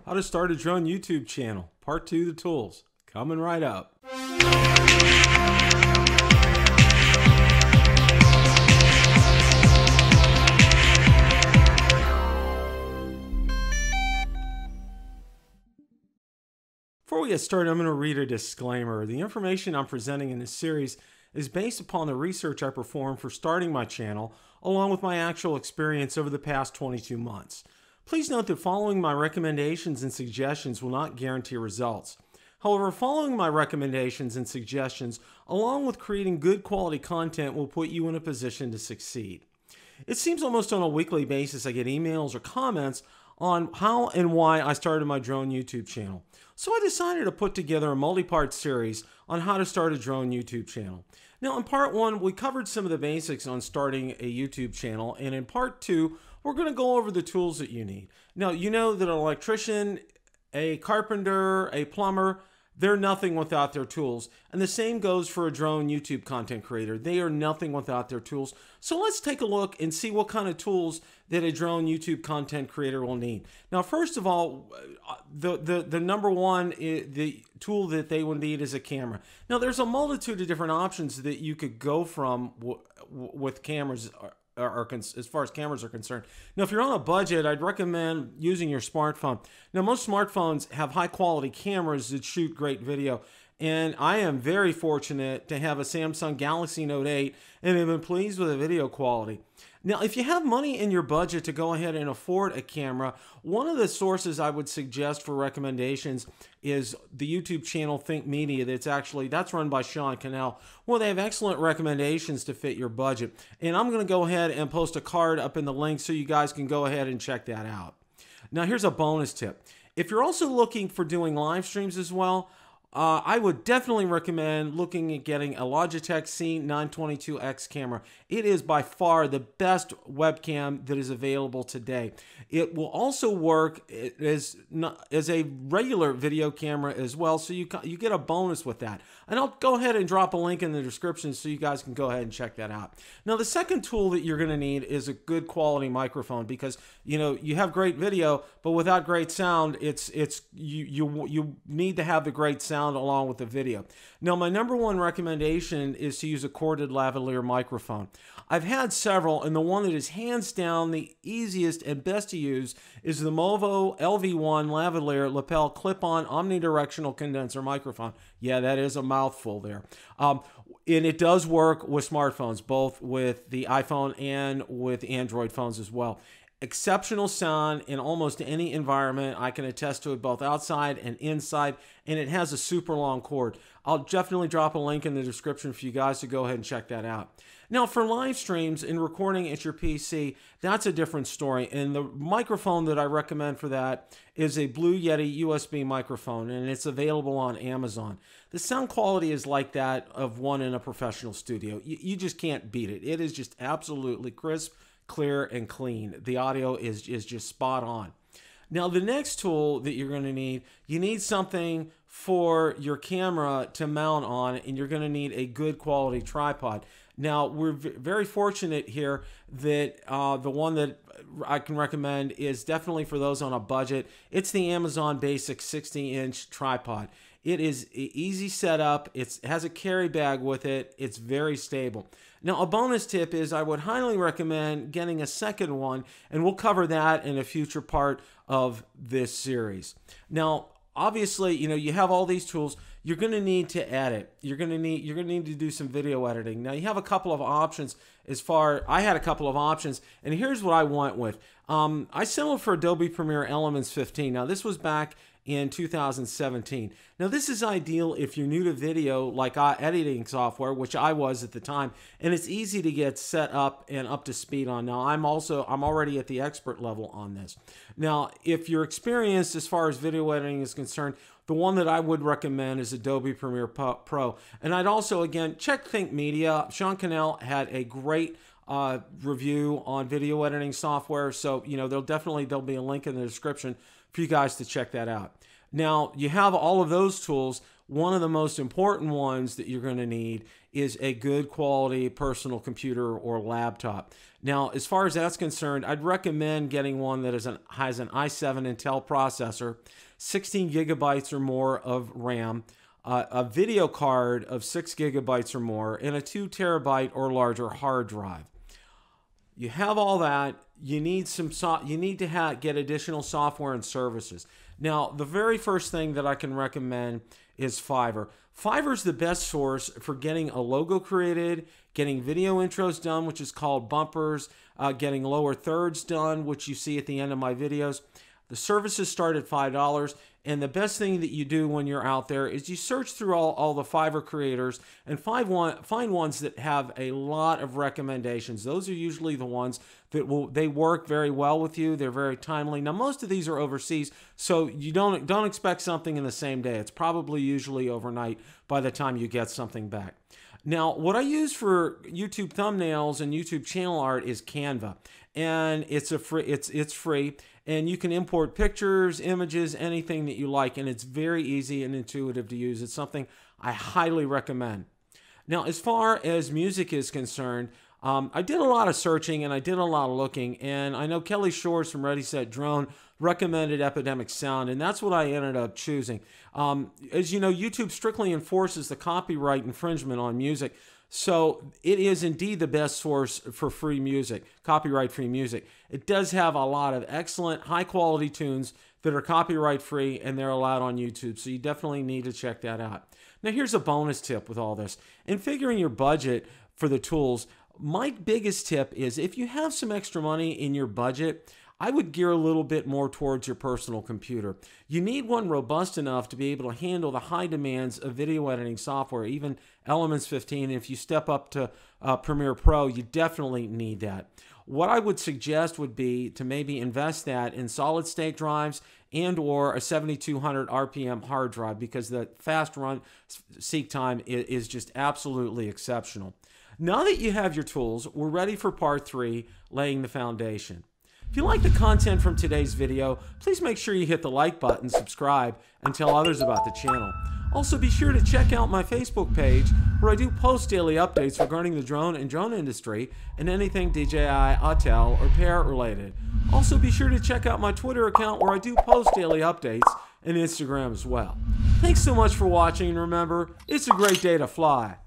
How to start a drone YouTube channel, part 2, the tools, coming right up. Before we get started, I'm going to read a disclaimer. The information I'm presenting in this series is based upon the research I performed for starting my channel, along with my actual experience over the past 22 months. Please note that following my recommendations and suggestions will not guarantee results. However, following my recommendations and suggestions, along with creating good quality content, will put you in a position to succeed. It seems almost on a weekly basis I get emails or comments on how and why I started my drone YouTube channel. So I decided to put together a multi-part series on how to start a drone YouTube channel. Now in part 1, we covered some of the basics on starting a YouTube channel, and in part 2, we're going to go over the tools that you need. Now, you know that an electrician, a carpenter, a plumber, they're nothing without their tools. And the same goes for a drone YouTube content creator. They are nothing without their tools. So let's take a look and see what kind of tools that a drone YouTube content creator will need. Now, first of all, the number one, the tool that they will need is a camera. Now, there's a multitude of different options that you could go from with cameras. As far as cameras are concerned. Now, if you're on a budget, I'd recommend using your smartphone. Now, most smartphones have high quality cameras that shoot great video, and I am very fortunate to have a Samsung Galaxy Note 8 and have been pleased with the video quality. Now, if you have money in your budget to go ahead and afford a camera, one of the sources I would suggest for recommendations is the YouTube channel Think Media. That's run by Sean Cannell. Well, they have excellent recommendations to fit your budget. And I'm going to go ahead and post a card up in the link so you guys can go ahead and check that out. Now, here's a bonus tip. If you're also looking for doing live streams as well, I would definitely recommend looking at getting a Logitech C922X camera. It is by far the best webcam that is available today. It will also work as a regular video camera as well, so you get a bonus with that. And I'll go ahead and drop a link in the description so you guys can go ahead and check that out. Now, the second tool that you're going to need is a good quality microphone, because you have great video, but without great sound, you need to have the great sound along with the video. Now, my number one recommendation is to use a corded lavalier microphone. I've had several, and the one that is hands down the easiest and best to use is the Movo LV1 lavalier lapel clip-on omnidirectional condenser microphone. Yeah, that is a mouthful there. And it does work with smartphones, both with the iPhone and with Android phones as well. Exceptional sound in almost any environment. I can attest to it both outside and inside, and it has a super long cord. I'll definitely drop a link in the description for you guys to go ahead and check that out. Now, for live streams and recording at your PC, that's a different story, and the microphone that I recommend for that is a Blue Yeti USB microphone, and it's available on Amazon. The sound quality is like that of one in a professional studio. You just can't beat it. It is just absolutely crisp, clear, and clean. The audio is just spot on. Now, the next tool that you're going to need, you need something for your camera to mount on, and you're going to need a good quality tripod. Now, we're very fortunate here that the one that I can recommend is definitely for those on a budget. It's the Amazon Basic 60-inch tripod. It is easy setup. It has a carry bag with it. It's very stable. Now, a bonus tip is I would highly recommend getting a second one, and we'll cover that in a future part of this series. Now, obviously, you have all these tools. You're going to need to edit. You're going to need to do some video editing. Now, you have a couple of options. I had a couple of options, and here's what I went with. I settled for Adobe Premiere Elements 15. Now, this was back in 2017. Now, this is ideal if you're new to video, like editing software, which I was at the time, and it's easy to get set up and up to speed on. Now, I'm already at the expert level on this. Now, if you're experienced as far as video editing is concerned, the one that I would recommend is Adobe Premiere Pro. And I'd also, again, check Think Media. Sean Cannell had a great review on video editing software, so there'll be a link in the description for you guys to check that out. Now, you have all of those tools. one of the most important ones that you're going to need is a good quality personal computer or laptop. Now, as far as that's concerned, I'd recommend getting one that has an i7 Intel processor, 16 gigabytes or more of RAM, a video card of 6 gigabytes or more, and a 2 terabyte or larger hard drive. You have all that. You need to get additional software and services. Now, the very first thing that I can recommend is Fiverr. Fiverr is the best source for getting a logo created, getting video intros done, which is called bumpers, getting lower thirds done, which you see at the end of my videos. The services start at $5, and the best thing that you do when you're out there is you search through all the Fiverr creators and find ones that have a lot of recommendations. Those are usually the ones that they work very well with you. They're very timely. Now, most of these are overseas, so you don't expect something in the same day. It's probably usually overnight by the time you get something back. Now, what I use for YouTube thumbnails and YouTube channel art is Canva, and it's free, and you can import pictures, images, anything that you like, and it's very easy and intuitive to use. It's something I highly recommend. Now, as far as music is concerned, I did a lot of searching and I did a lot of looking, and I know Kelly Shores from Ready Set Drone recommended Epidemic Sound, and that's what I ended up choosing. As you know, YouTube strictly enforces the copyright infringement on music, so it is indeed the best source for free music, copyright-free music. It does have a lot of excellent, high-quality tunes that are copyright-free, and they're allowed on YouTube, so you definitely need to check that out. Now, here's a bonus tip with all this. In figuring your budget for the tools, my biggest tip is if you have some extra money in your budget, I would gear a little bit more towards your personal computer. You need one robust enough to be able to handle the high demands of video editing software, even Elements 15. If you step up to Premiere Pro, you definitely need that. What I would suggest would be to maybe invest that in solid state drives and or a 7200 RPM hard drive, because the fast run seek time is just absolutely exceptional. Now that you have your tools, we're ready for part 3, laying the foundation. If you like the content from today's video, please make sure you hit the like button, subscribe, and tell others about the channel. Also, be sure to check out my Facebook page, where I do post daily updates regarding the drone and drone industry and anything DJI, Autel, or Parrot related. Also, be sure to check out my Twitter account, where I do post daily updates, and Instagram as well. Thanks so much for watching, and remember, it's a great day to fly.